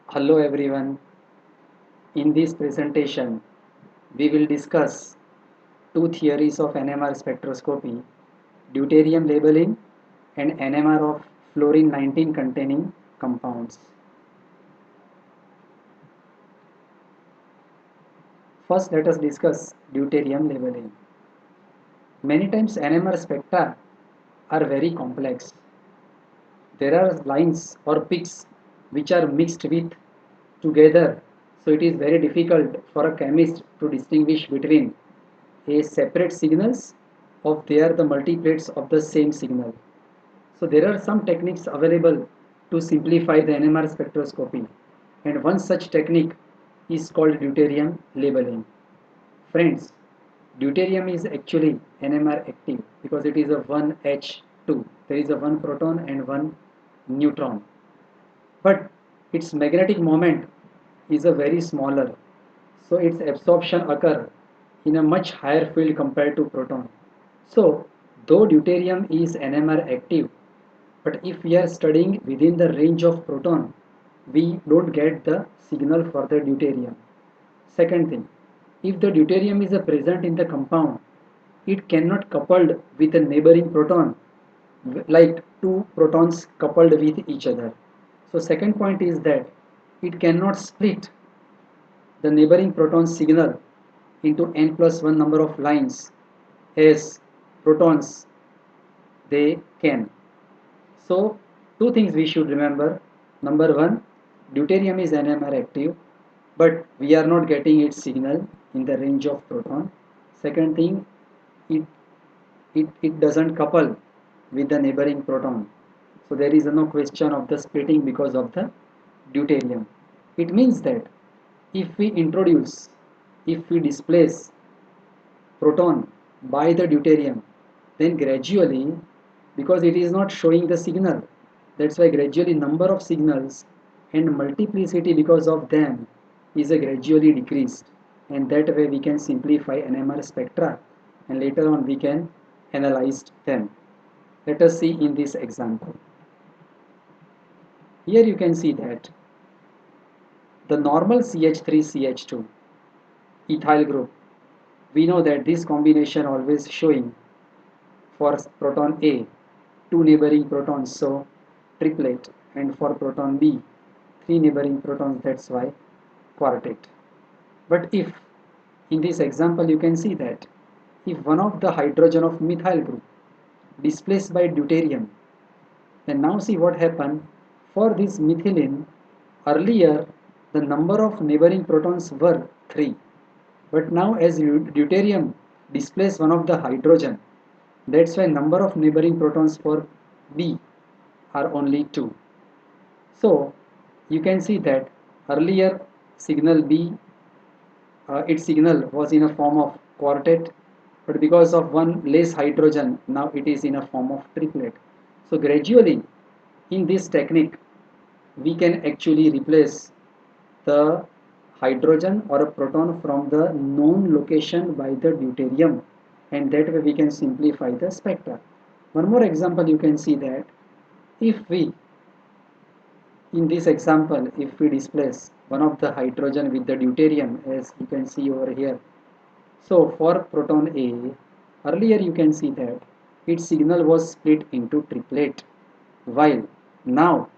Hello everyone. In this presentation, we will discuss two theories of NMR spectroscopy, deuterium labeling and NMR of fluorine-19 containing compounds. First, let us discuss deuterium labeling. Many times NMR spectra are very complex. There are lines or peaks which are mixed with together, so it is very difficult for a chemist to distinguish between a separate signals of they are the multiplates of the same signal. So there are some techniques available to simplify the NMR spectroscopy, and one such technique is called deuterium labeling. Friends, deuterium is actually NMR active because it is a 1H2. There is a one proton and one neutron, but its magnetic moment is a very smaller, so its absorption occur in a much higher field compared to proton. So though deuterium is NMR active, but if we are studying within the range of proton, we don't get the signal for the deuterium. Second thing, if the deuterium is present in the compound, it cannot coupled with a neighboring proton like two protons coupled with each other. So second point is that it cannot split the neighboring proton signal into n plus 1 number of lines as protons they can. So two things we should remember. Number one, deuterium is NMR active, but we are not getting its signal in the range of proton. Second thing, it it doesn't couple with the neighboring proton. So there is no question of the splitting because of the deuterium. It means that if we introduce, if we displace proton by the deuterium, then gradually, because it is not showing the signal, that's why gradually number of signals and multiplicity because of them is a gradually decreased, and that way we can simplify NMR spectra and later on we can analyze them. Let us see in this example. Here you can see that the normal CH3CH2 ethyl group, we know that this combination always showing for proton A two neighboring protons, so triplet, and for proton B three neighboring protons, that's why quartet. But if in this example you can see that if one of the hydrogen of methyl group displaced by deuterium, then now see what happened. For this methylene, earlier the number of neighboring protons were 3, but now as deuterium displaces one of the hydrogen, that's why number of neighboring protons for B are only 2. So you can see that earlier signal B, its signal was in a form of quartet, but because of one less hydrogen, now it is in a form of triplet. So gradually in this technique, we can actually replace the hydrogen or a proton from the known location by the deuterium, and that way we can simplify the spectra. One more example, you can see that if we, in this example, if we displace one of the hydrogen with the deuterium, as you can see over here, so for proton A, earlier you can see that its signal was split into triplet, while now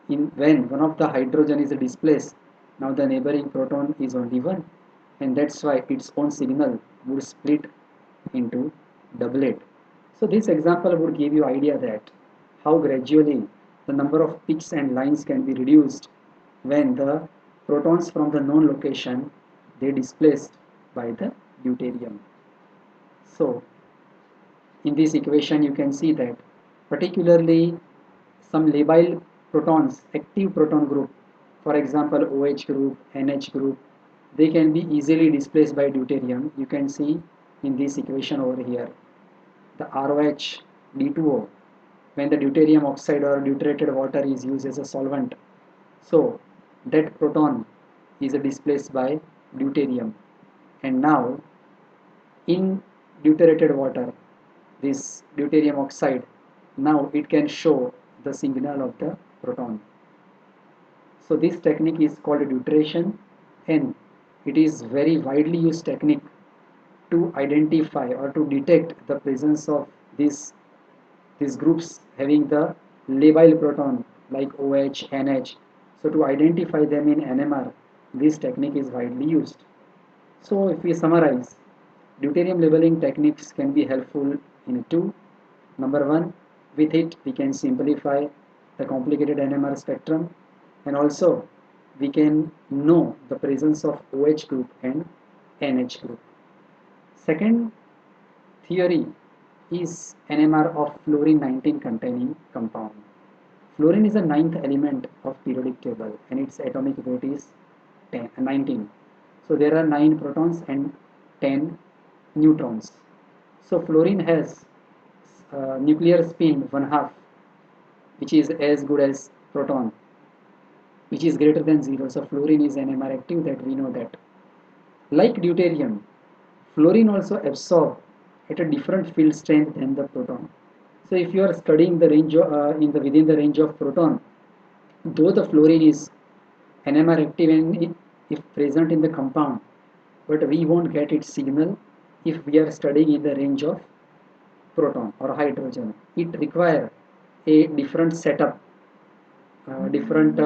when one of the hydrogen is displaced, now the neighboring proton is only one, and that's why its own signal would split into doublet. So this example would give you idea that how gradually the number of peaks and lines can be reduced when the protons from the known location they displaced by the deuterium. So in this equation you can see that particularly some labile protons, active proton group, for example OH group, NH group, they can be easily displaced by deuterium. You can see in this equation over here the ROH D2O, when the deuterium oxide or deuterated water is used as a solvent, so that proton is displaced by deuterium, and now in deuterated water, this deuterium oxide, now it can show the signal of the proton. So this technique is called deuteration, and it is very widely used technique to identify or to detect the presence of these groups having the labile proton like OH, NH. So to identify them in NMR, this technique is widely used. So if we summarize, deuterium labeling techniques can be helpful in two. Number one, with it we can simplify the complicated NMR spectrum, and also we can know the presence of OH group and NH group. Second theory is NMR of fluorine 19 containing compound. Fluorine is the ninth element of periodic table and its atomic weight is 19. So there are 9 protons and 10 neutrons. So fluorine has nuclear spin 1/2, which is as good as proton, which is greater than 0. So fluorine is NMR active, that we know that. Like deuterium, fluorine also absorbs at a different field strength than the proton. So if you are studying the range within the range of proton, though the fluorine is NMR active and if present in the compound, but we won't get its signal if we are studying in the range of proton or hydrogen. It requires a different setup, different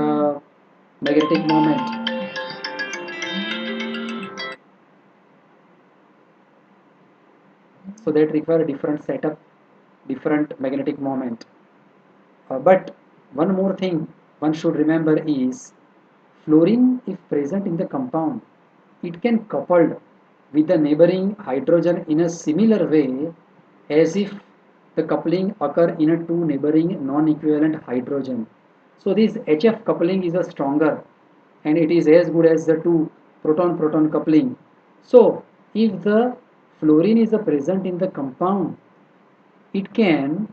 magnetic moment. So that require a different setup, different magnetic moment. But one more thing one should remember is fluorine, if present in the compound, it can coupled with the neighboring hydrogen in a similar way as if the coupling occur in a two neighboring non-equivalent hydrogen. So this HF coupling is a stronger and it is as good as the two proton-proton coupling. So if the fluorine is present in the compound, it can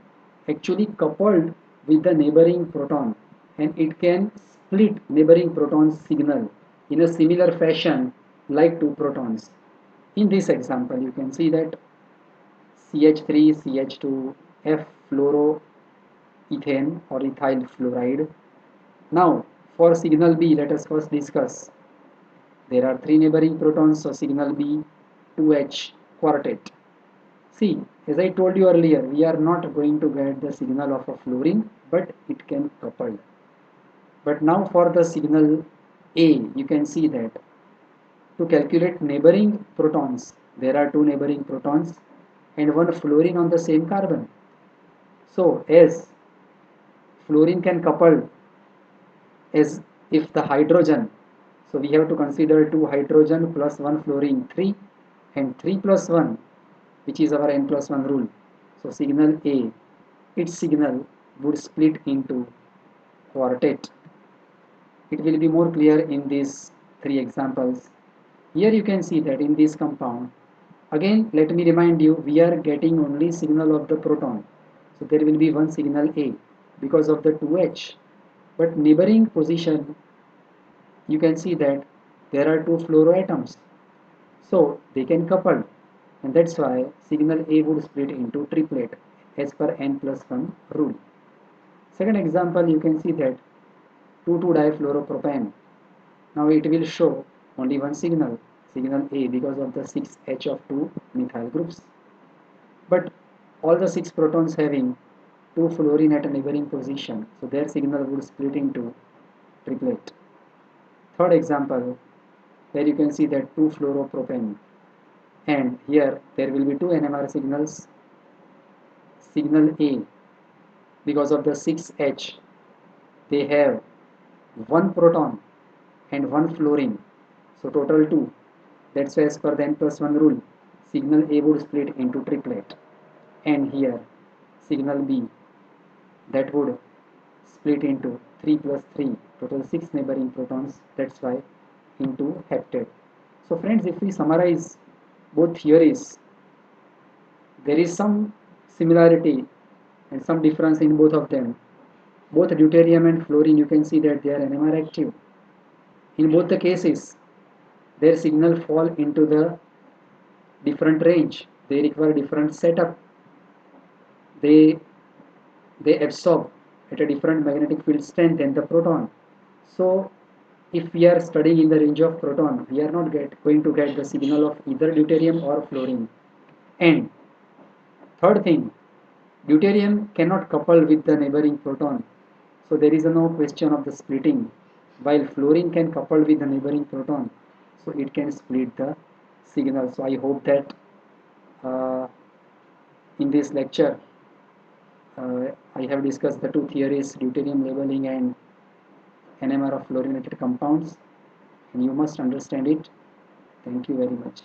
actually coupled with the neighboring proton and it can split neighboring proton's signal in a similar fashion like two protons. In this example, you can see that CH3, CH2, F fluoroethane or ethyl fluoride. Now, for signal B, let us first discuss. There are three neighboring protons, so signal B, 2H quartet. See, as I told you earlier, we are not going to get the signal of a fluorine, but it can couple. But now for the signal A, you can see that to calculate neighboring protons, there are two neighboring protons and one fluorine on the same carbon. So as fluorine can couple as if the hydrogen, so we have to consider two hydrogen plus one fluorine 3 and 3 plus 1, which is our n plus 1 rule. So signal A, its signal would split into quartet. It will be more clear in these three examples. Here you can see that in this compound, again let me remind you, we are getting only signal of the proton. So there will be one signal A because of the 2H. But neighboring position, you can see that there are two fluoroatoms. So they can couple, and that's why signal A would split into triplet as per n plus 1 rule. Second example, you can see that 2,2-difluoropropane. Now it will show only one signal, signal A, because of the 6H of 2 methyl groups. But all the 6 protons having 2 fluorine at a neighboring position, so their signal would split into triplet. Third example, where you can see that 2-fluoropropane, and here there will be two NMR signals. Signal A, because of the 6H, they have one proton and one fluorine, so total 2. That's why as per the n plus 1 rule, signal A would split into triplet, and here signal B, that would split into 3 plus 3, total 6 neighboring protons, that's why into heptade. So friends, if we summarize both theories, there is some similarity and some difference in both of them. Both deuterium and fluorine, you can see that they are NMR active. In both the cases, their signal fall into the different range. They require different setup. They they absorb at a different magnetic field strength than the proton. So if we are studying in the range of proton, we are not going to get the signal of either deuterium or fluorine. And third thing, deuterium cannot couple with the neighboring proton, so there is no question of the splitting, while fluorine can couple with the neighboring proton, so it can split the signal. So I hope that uh, in this lecture I have discussed the two theories, deuterium labeling and NMR of fluorinated compounds, and you must understand it. Thank you very much.